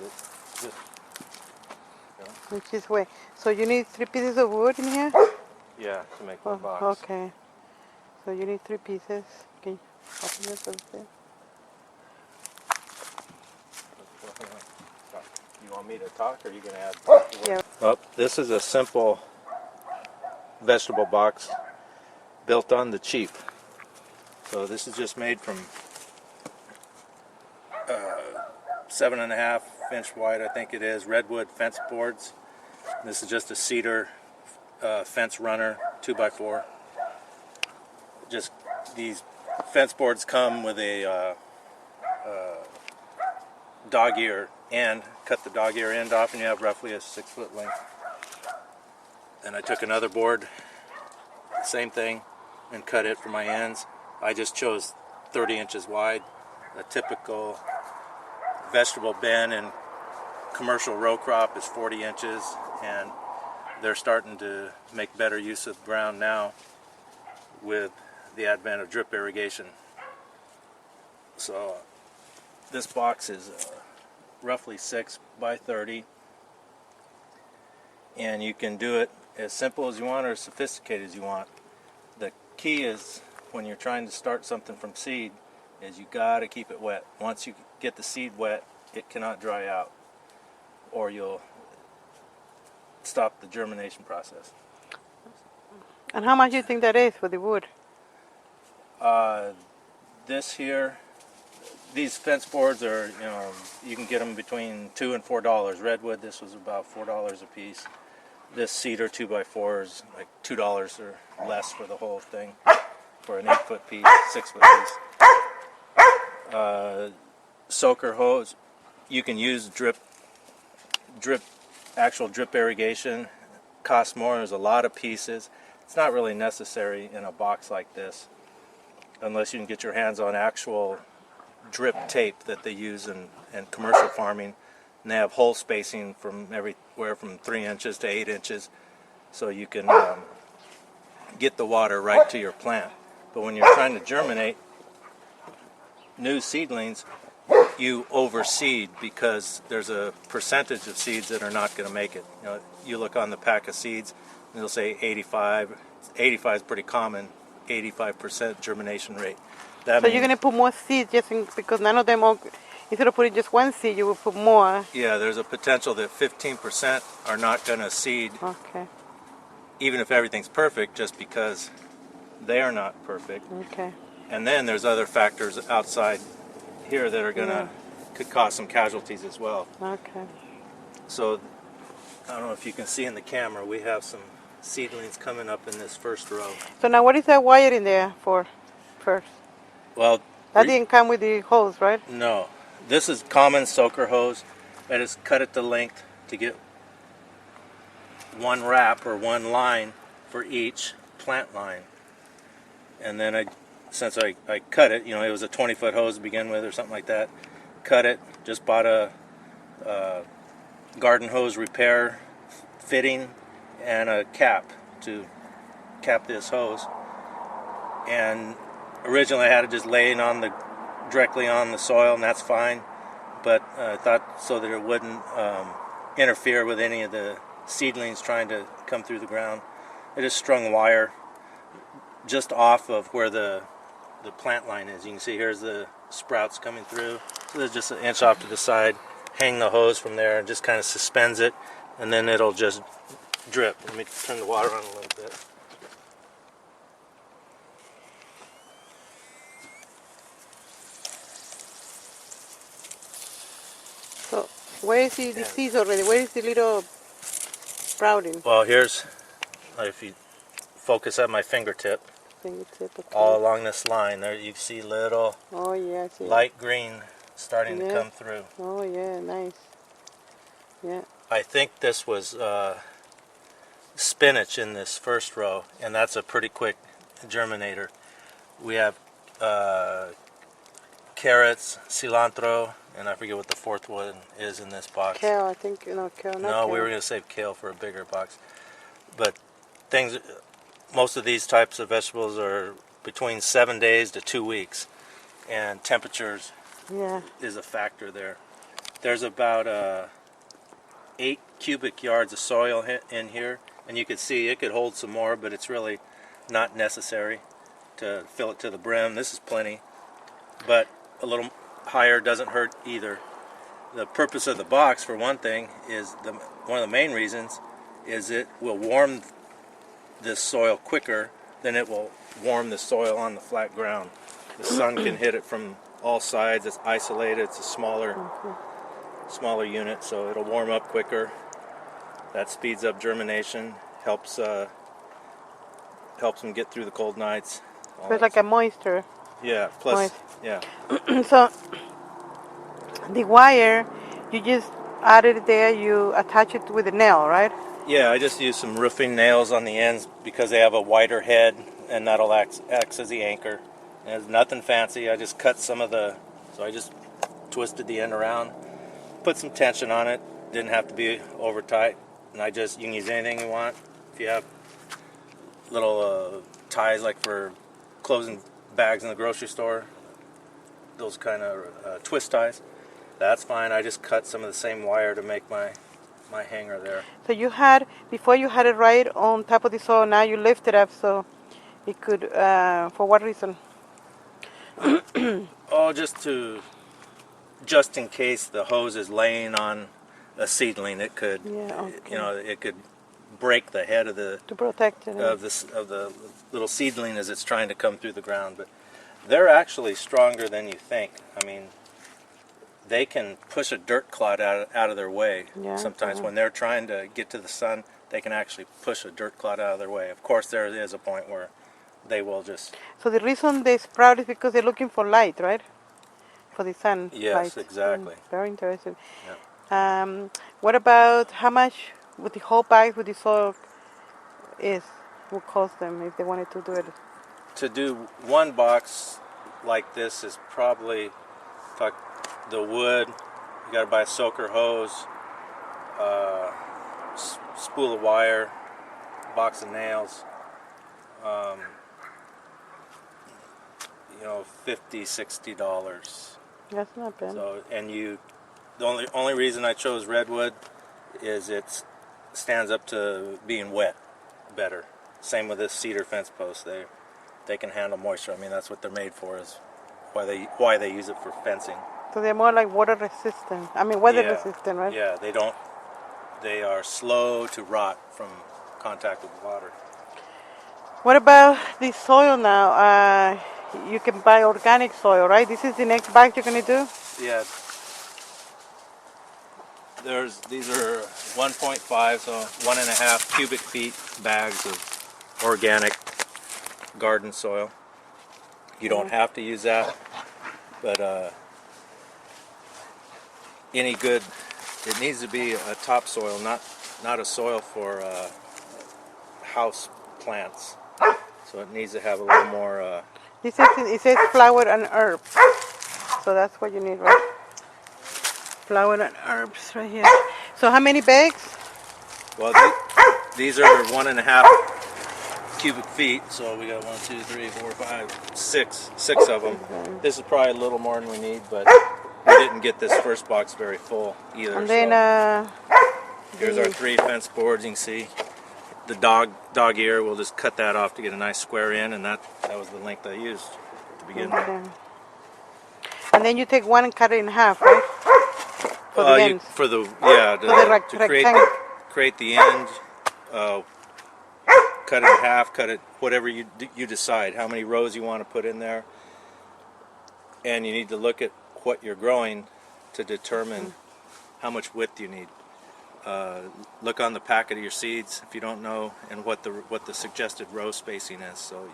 Just, you know. Which is way. So you need 3 pieces of wood in here? Yeah, to make one Oh, box. okay. So you need 3 pieces. Okay. Open this up there. You want me to talk, or are you going to add? Yeah. Well, this is a simple vegetable box built on the cheap. So this is just made from 7.5 inch wide, I think it is, redwood fence boards. This is just a cedar fence runner, 2x4. Just these fence boards come with a dog ear end. Cut the dog ear end off, and you have roughly a 6 foot length. And I took another board, same thing, and cut it for my ends. I just chose 30 inches wide. A typical vegetable bin and commercial row crop is 40 inches, and they're starting to make better use of the ground now with the advent of drip irrigation. So this box is roughly 6 by 30, and you can do it as simple as you want or as sophisticated as you want. The key is, when you're trying to start something from seed, is you got to keep it wet. Once you get the seed wet, it cannot dry out, or you'll stop the germination process. And how much do you think that is for the wood? This here, these fence boards are, you know, you can get them between $2 and $4. Redwood, this was about $4 a piece. This cedar 2x4 is like $2 or less for the whole thing, for an 8 foot piece, 6 foot piece. Soaker hose, you can use actual drip irrigation. Costs more. There's a lot of pieces. It's not really necessary in a box like this, unless you can get your hands on actual drip tape that they use in commercial farming. And they have hole spacing from everywhere from 3 inches to 8 inches, so you can get the water right to your plant. But when you're trying to germinate new seedlings, you overseed, because there's a percentage of seeds that are not going to make it. You know, you look on the pack of seeds, and it'll say 85. 85 is pretty common, 85% germination rate. That So you're going to put more seeds because none of them all, instead of putting just one seed, you will put more. Yeah, there's a potential that 15% are not going to seed, Okay. even if everything's perfect, just because they are not perfect. Okay. And then there's other factors outside here that are could cause some casualties as well. Okay. So I don't know if you can see in the camera, we have some seedlings coming up in this first row. So now what is that wire in there for first? Well, That didn't come with the hose, right? No. This is common soaker hose. That is cut at the length to get one wrap or one line for each plant line. And then since I cut it, you know, it was a 20-foot hose to begin with or something like that. Cut it, just bought a garden hose repair fitting and a cap to cap this hose. And originally I had it just laying directly on the soil, and that's fine. But I thought so that it wouldn't interfere with any of the seedlings trying to come through the ground. I just strung wire just off of where the plant line is. You can see here's the sprouts coming through. So there's just an inch off to the side. Hang the hose from there and just kind of suspends it, and then it'll just drip. Let me turn the water on a little bit. So where is the seeds already? Where is the little sprouting? Well, here's, if you focus at my fingertip, Fingertip, okay. all along this line there, you see little Oh yeah, I see. light green starting to come through. Oh yeah, nice. Yeah. I think this was spinach in this first row, and that's a pretty quick germinator. We have carrots, cilantro, and I forget what the fourth one is in this box. Kale, I think, kale, not No, kale. we were going to save kale for a bigger box. But most of these types of vegetables are between 7 days to 2 weeks, and temperatures is a factor there. There's about 8 cubic yards of soil in here, and you could see it could hold some more, but it's really not necessary to fill it to the brim. This is plenty, but a little higher doesn't hurt either. The purpose of the box, for one thing, is one of the main reasons is it will warm this soil quicker than it will warm the soil on the flat ground. The sun can hit it from all sides. It's isolated. It's a smaller unit, so it'll warm up quicker. That speeds up germination, helps them get through the cold nights. So it's like a moisture. Yeah, plus, yeah. So the wire, you just add it there, you attach it with a nail, right? Yeah, I just use some roofing nails on the ends because they have a wider head, and that'll act as the anchor. And it's nothing fancy. I just cut some of so I just twisted the end around, put some tension on it. Didn't have to be over tight. And you can use anything you want. If you have little ties like for closing bags in the grocery store, those kind of twist ties, that's fine. I just cut some of the same wire to make my hanger there. So before you had it right on top of the soil, now you lift it up so it could, for what reason? Oh, just in case the hose is laying on a seedling, it could, it could break the head of to protect it. of the little seedling as it's trying to come through the ground. But they're actually stronger than you think. I mean, they can push a dirt clod out of their way. Yeah. Sometimes when they're trying to get to the sun, they can actually push a dirt clod out of their way. Of course, there is a point where they will just... So the reason they sprout is because they're looking for light, right? For the sun. Yes, light. exactly. Very interesting. Yeah. What about how much with the whole bag with the soil would cost them if they wanted to do it? To do one box like this is probably, the wood, you got to buy a soaker hose, spool of wire, box of nails, $50-$60. That's not bad. So, and the only reason I chose redwood is it stands up to being wet better. Same with this cedar fence post. They can handle moisture. I mean, that's what they're made for, is why they use it for fencing. So they're more like weather resistant, right? Yeah, they are slow to rot from contact with water. What about the soil now? You can buy organic soil, right? This is the next bag you're going to do? Yeah. These are 1.5, so 1.5 cubic feet bags of organic garden soil. You don't have to use that, but it needs to be a topsoil, not a soil for house plants. So it needs to have a little more... It says flower and herbs, so that's what you need, right? Flower and herbs right here. So how many bags? Well, these are 1.5 cubic feet, so we got 1, 2, 3, 4, 5, 6 of them. This is probably a little more than we need, but we didn't get this first box very full either. And then here's our 3 fence boards. You can see the dog ear. We'll just cut that off to get a nice square in, and that was the length I used to begin with. And then you take one and cut it in half, right? For the ends. To create the end, cut it in half, cut it whatever you decide, how many rows you want to put in there. And you need to look at what you're growing to determine how much width you need. Look on the packet of your seeds if you don't know, and what the suggested row spacing is. So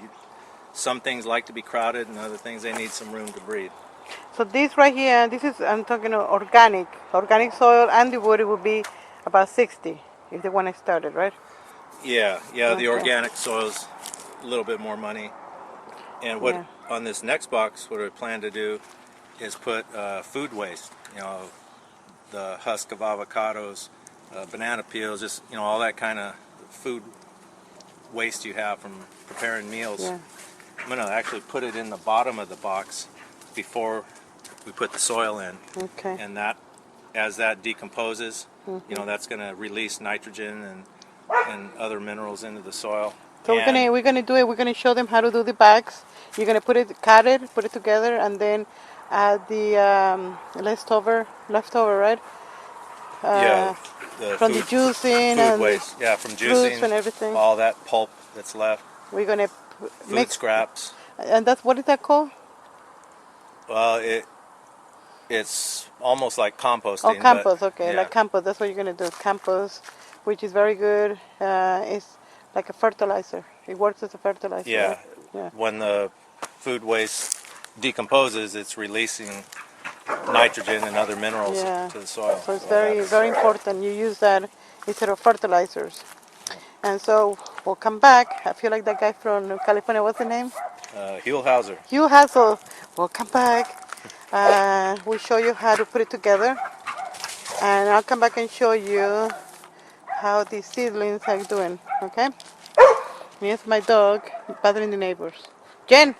some things like to be crowded, and other things they need some room to breathe. So this right here, I'm talking organic soil, and the wood, it would be about 60 if they want to start it, right? Yeah. Okay. The organic soil is a little bit more money. And on this next box, what I plan to do is put food waste. The husk of avocados, banana peels, just all that kind of food waste you have from preparing meals. Yeah. I'm going to actually put it in the bottom of the box before we put the soil in. Okay. And that as that decomposes, you know, that's going to release nitrogen and other minerals into the soil. So And we're gonna do it. We're gonna show them how to do the bags. You're gonna cut it, put it together, and then add the leftover, right? yeah, the From the juicing food and waste, yeah, from fruits juicing, and everything. all that pulp that's left, We're gonna food mix, scraps. and that's what is that called? Well, it's almost like composting. Oh, compost. But, Okay, yeah, like compost. That's what you're gonna do. Compost, which is very good. It's like a fertilizer. It works as a fertilizer. yeah. Right? Yeah. When the food waste decomposes, it's releasing nitrogen and other minerals Yeah. to the soil. So it's So very, that's- very important. You use that instead of fertilizers. And so we'll come back. I feel like that guy from California. What's the name? Huelhauser. Hugh Hassel. We'll come back. We'll show you how to put it together. And I'll come back and show you how the seedlings are doing. Okay? Here's my dog bothering the neighbors. Jen!